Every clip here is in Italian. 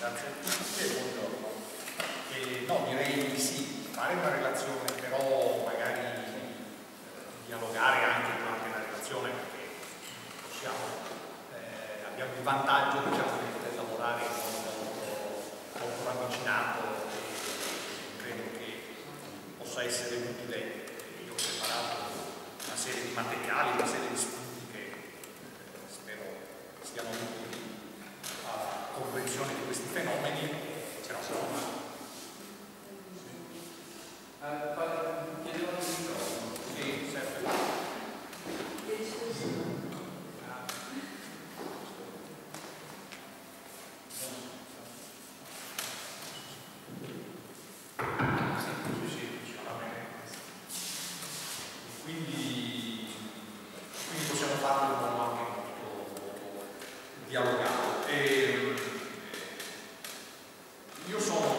Grazie a tutti e buongiorno. No, direi di sì, fare una relazione, però magari dialogare anche durante la relazione, perché abbiamo il vantaggio, diciamo, di poter lavorare in modo molto ravvicinato e credo che possa essere utile. Io ho preparato una serie di materiali, una serie di spunti che spero siano utili a comprensione di questi fenomeni, però insomma. Chiedevo un microfono. Sì, serve. Sì, va bene. Quindi possiamo farlo in modo anche molto dialogato. Io sono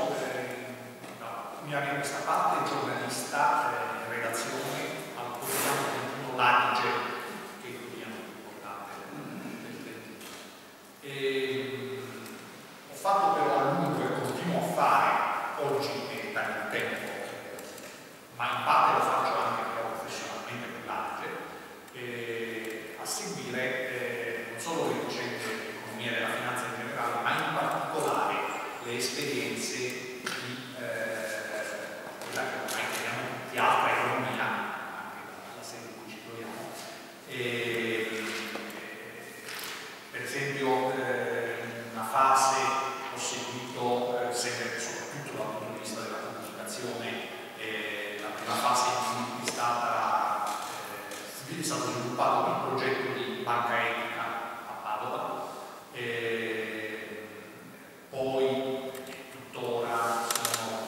in questa parte giornalista in redazione al quotidiano Trentino l'Adige, che è il quotidiano più importante del Trentino. Ho fatto però a lungo e continuo a fare oggi da il tempo, ma in parte lo faccio anche però professionalmente per l'Adige, a seguire non solo le vicende dell'economia e della finanza in generale, ma in particolare le esperienze di quella che ormai chiamiamo tutti altra economia, anche la sede in cui ci troviamo. Per esempio, in una fase ho seguito, sempre soprattutto dal punto di vista della comunicazione, la prima fase in cui è stato sviluppato il progetto di banca etica a Padova, poi tuttora sono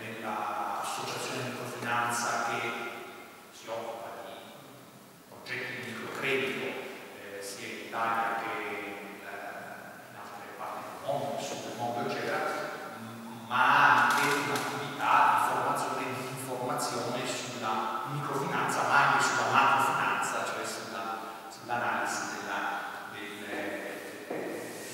nell'associazione microfinanza che si occupa di progetti di microcredito sia in Italia che in altre parti del mondo, nel sud del mondo eccetera, ma anche un'attività di formazione e di informazione sulla microfinanza, ma anche sulla macrofinanza, cioè sull'analisi delle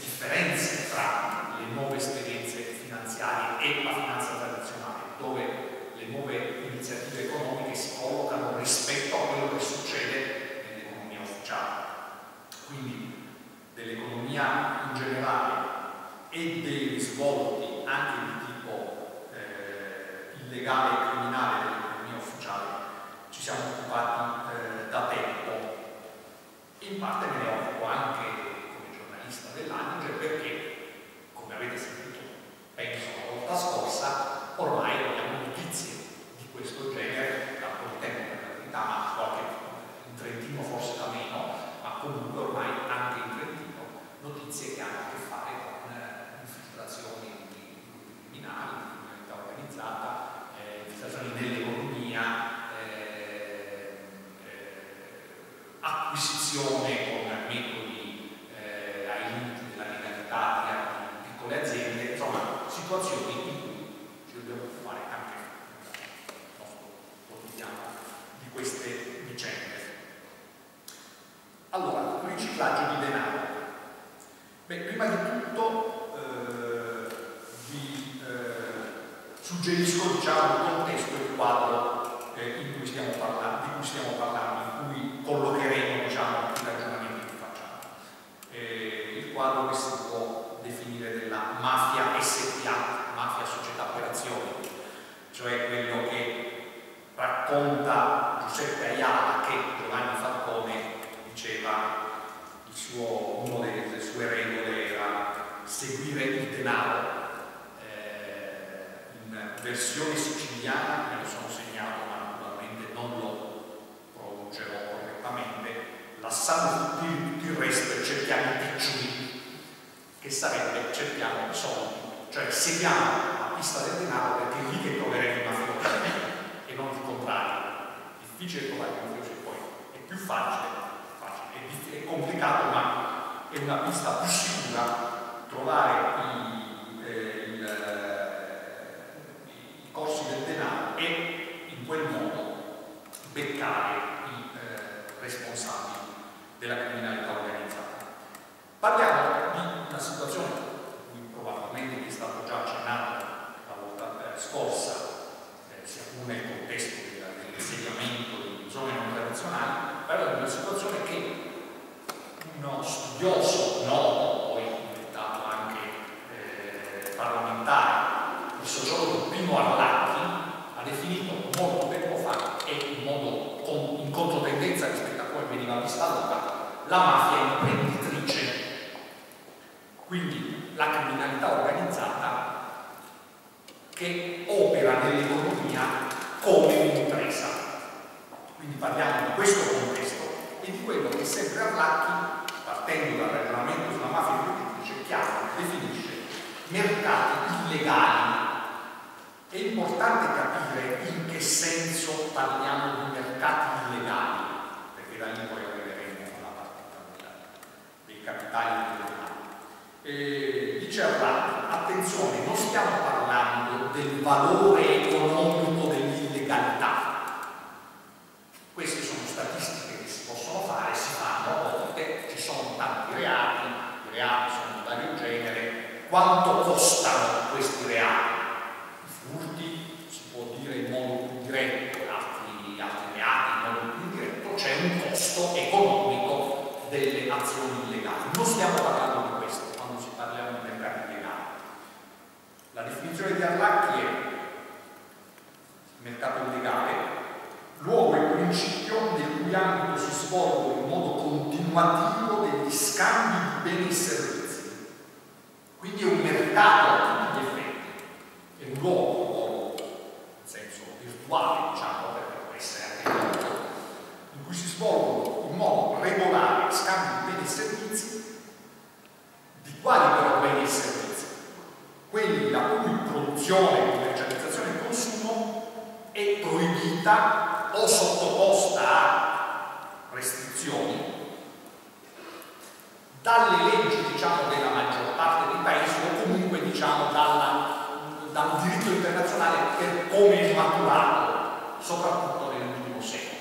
differenze tra le nuove esperienze finanziarie e la finanza tradizionale, dove le nuove iniziative economiche si collocano rispetto a quello che succede nell'economia ufficiale. Quindi dell'economia in generale e dei risvolti anche di tipo illegale e criminale dell'economia ufficiale ci siamo occupati da tempo. In parte me ne occupo anche come giornalista dell'Adige perché, come avete sentito, penso la volta scorsa, ormai abbiamo notizie di questo genere da un po' di tempo, per la verità, ma in Trentino forse da meno, ma comunque ormai anche in Trentino notizie che hanno a che fare con infiltrazioni di gruppi criminali, di criminalità organizzata, infiltrazioni nell'economia, acquisizione con metodi ai limiti della legalità di piccole aziende, insomma situazioni in cui ci dobbiamo occupare anche nel nostro quotidiano di queste vicende. Allora, riciclaggio di denaro. Beh, prima di tutto vi suggerisco, diciamo, il contesto e il quadro di cui stiamo parlando, in cui collocheremo, diciamo, i ragionamenti che facciamo. Il quadro che si può definire della mafia SPA, mafia società per azioni, cioè quello che racconta Giuseppe Ayala, che Giovanni Falcone diceva una delle sue regole era seguire il denaro. In versione siciliana me lo sono segnato, ma naturalmente non lo pronuncerò correttamente: lasciamo tutto il resto e cerchiamo i piccioli, che sarebbe cerchiamo i soldi, cioè seguiamo la pista del denaro perché è lì che troveremo i mafiosi e non il contrario. È difficile trovare i mafiosi, poi è più facile, è complicato, ma è una pista più sicura trovare i corsi del denaro e in quel modo beccare i responsabili della criminalità organizzata. Parliamo di una situazione in cui probabilmente quindi la criminalità organizzata che opera nell'economia come un'impresa. Quindi parliamo di questo contesto e di quello che sempre Arlacchi, partendo dal ragionamento sulla mafia imprenditrice, chiama, definisce mercati illegali. È importante capire in che senso parliamo di mercati illegali, perché da lì poi arriveremo alla partita dei capitali illegali. Dice Arlacchi, attenzione, non stiamo parlando del valore economico dell'illegalità. Queste sono statistiche che si possono fare, si fanno a volte, ci sono tanti reati, i reati sono di vario genere, quanto costano questi reati? I furti si può dire in modo più diretto, altri reati in modo più indiretto, c'è un costo economico delle azioni illegali. Non stiamo parlando di questo quando si parla di mercati illegali. La definizione di Arlacchi è mercato illegale, luogo e principio nel cui ambito si svolgono in modo continuativo degli scambi di beni e servizi. Quindi è un mercato a tutti gli effetti, è un luogo, nel senso virtuale, diciamo, perché può essere anche un luogo, in cui si svolgono in modo regolare scambi di beni e servizi. Di quali però beni e servizi? Quelli la cui produzione, commercializzazione e consumo è proibita o sottoposta a restrizioni dalle leggi, diciamo, della maggior parte dei paesi o comunque, diciamo, da un diritto internazionale per come è maturato, soprattutto nell'ultimo secolo.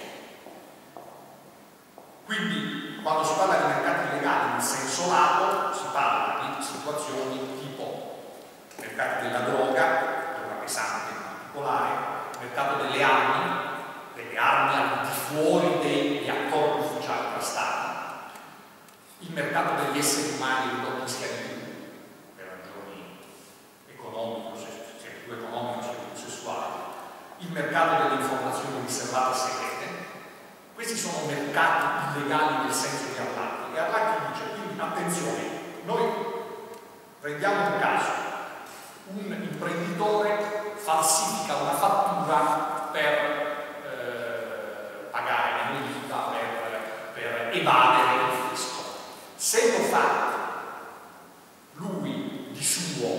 Quindi, quando si parla di mercati illegali in senso lato, si parla di situazioni tipo mercato della droga pesante in particolare, mercato delle armi al di fuori degli accordi ufficiali tra Stati, il mercato degli esseri umani ridotto in schiavitù per ragioni economiche, sia più economiche sia più sessuali, il mercato delle informazioni riservate e segrete. Questi sono mercati illegali nel senso di Arlacchi. E Arlacchi dice, quindi attenzione, noi prendiamo un caso, un imprenditore falsifica una fattura per pagare meno IVA, per evadere il fisco. Se lo fa lui di suo,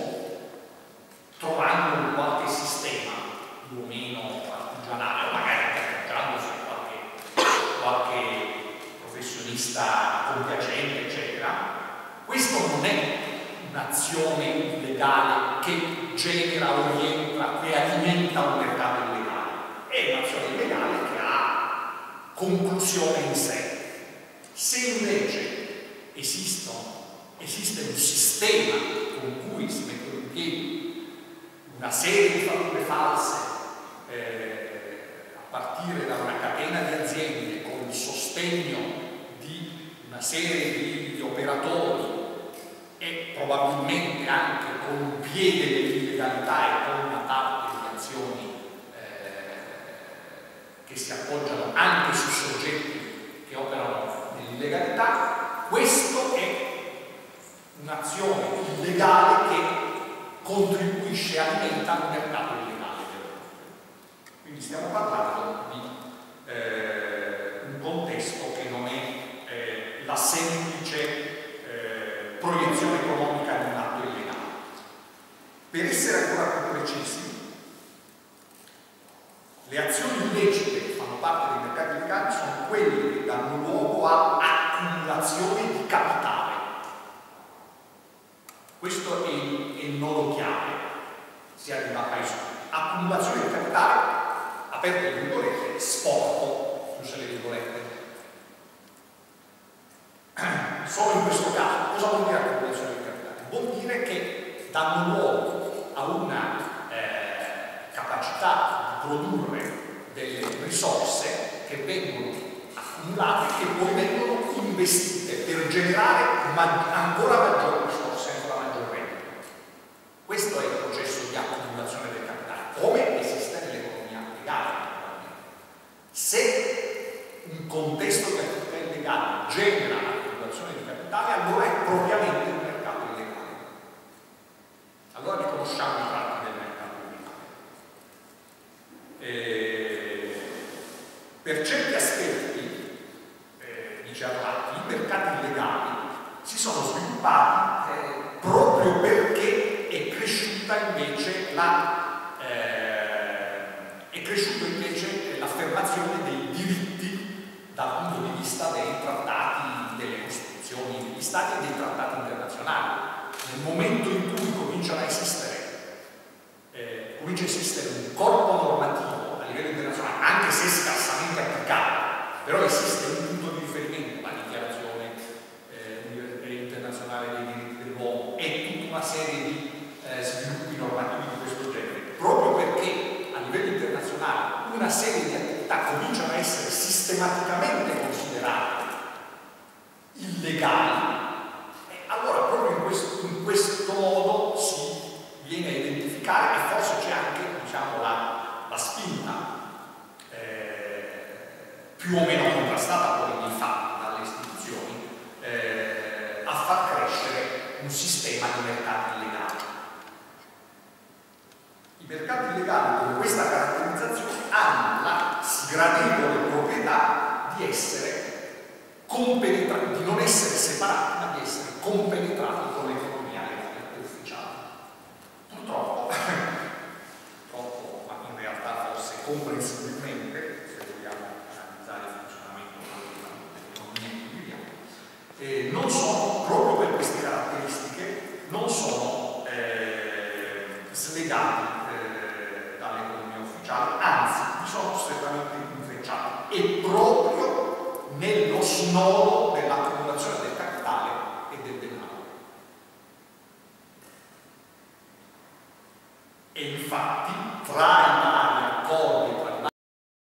trovando qualche sistema più o meno artigianale, o magari anche appoggiandosi a qualche professionista compiacente, eccetera, questo non è un'azione illegale che genera o rientra, che alimenta un mercato illegale, è un'azione illegale che ha conclusione in sé. Se invece esiste un sistema con cui si mettono in piedi una serie di fatture false a partire da una catena di aziende con il sostegno di una serie di operatori e probabilmente anche con un piede dell'illegalità e con una parte di azioni che si appoggiano anche su soggetti che operano nell'illegalità, questo è un'azione illegale che contribuisce e alimenta un mercato illegale. Quindi stiamo parlando di un contesto che non è la semplice proiezione economica di un atto illegale. Per essere ancora più precisi, le azioni illecite che fanno parte dei mercati illegali sono quelle che danno luogo a accumulazione di capitale. Questo è il nodo chiave, si arriva ai studi. Accumulazione di capitale, aperte le virgolette, sporco, chiuse le virgolette. Solo in questo caso, cosa vuol dire accumulazione di capitale? Vuol dire che danno luogo a una capacità di produrre delle risorse che vengono accumulate e che poi vengono investite per generare ancora maggiori risorse, ancora maggior reddito. Questo è il processo di accumulazione del capitale, come esiste nell'economia legale. Se un contesto di attività illegale genera accumulazione di capitale, allora è propriamente un mercato illegale. proprio perché è cresciuta invece l'affermazione dei diritti dal punto di vista dei trattati, delle costituzioni degli stati e dei trattati internazionali. Nel momento in cui comincia a esistere un corpo normativo a livello internazionale, anche se scarsamente applicato, però esiste un punto di riferimento, la dichiarazione internazionale dei diritti dell'uomo e tutta una serie di sviluppi normativi di questo genere, proprio perché a livello internazionale una serie di attività cominciano a essere sistematicamente considerate illegali, allora proprio in questo modo si viene a identificare, e forse c'è anche, diciamo, la spinta più o meno contrastata poi nei fatti dalle istituzioni a far crescere un sistema di mercati illegali. I mercati illegali con questa caratterizzazione hanno la sgradevole proprietà di essere compenetrati, di non essere separati, ma di essere compenetrati con l'economia reale e ufficiale. Purtroppo, ma in realtà forse comprensibilmente, se vogliamo analizzare il funzionamento dell'economia in cui viviamo, non sono, proprio per queste caratteristiche, non sono slegati dall'economia ufficiale, anzi, sono strettamente intrecciati, e proprio nello snodo